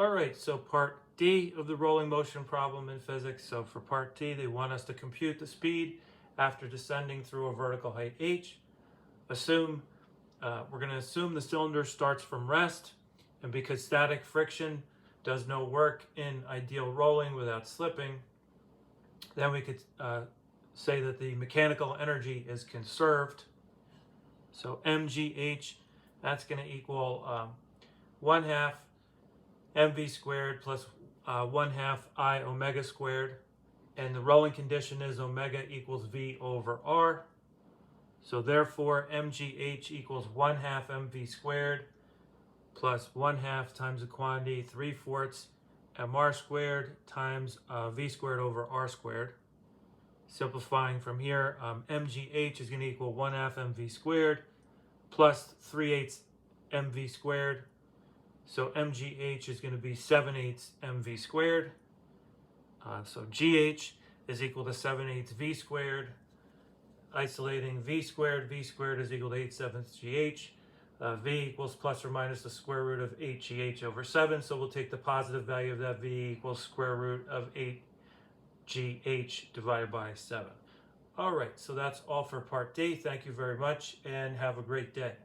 All right, so part D of the rolling motion problem in physics. So for part D, they want us to compute the speed after descending through a vertical height h. We're going to assume the cylinder starts from rest, and because static friction does no work in ideal rolling without slipping, then we could say that the mechanical energy is conserved. So mgh, that's going to equal 1/2 mv squared plus 1/2 I omega squared. And the rolling condition is omega equals v over r. So therefore, mgh equals 1/2 mv squared plus 1/2 times the quantity 3/4 mr squared times v squared over r squared. Simplifying from here, mgh is going to equal 1/2 mv squared plus 3/8 mv squared. So mgh is going to be 7/8 mv squared. So gh is equal to 7/8 v squared. Isolating v squared is equal to 8/7 gh. V equals plus or minus the square root of 8 gh over 7. So we'll take the positive value of that v equals square root of 8 gh divided by 7. All right, so that's all for part D. Thank you very much and have a great day.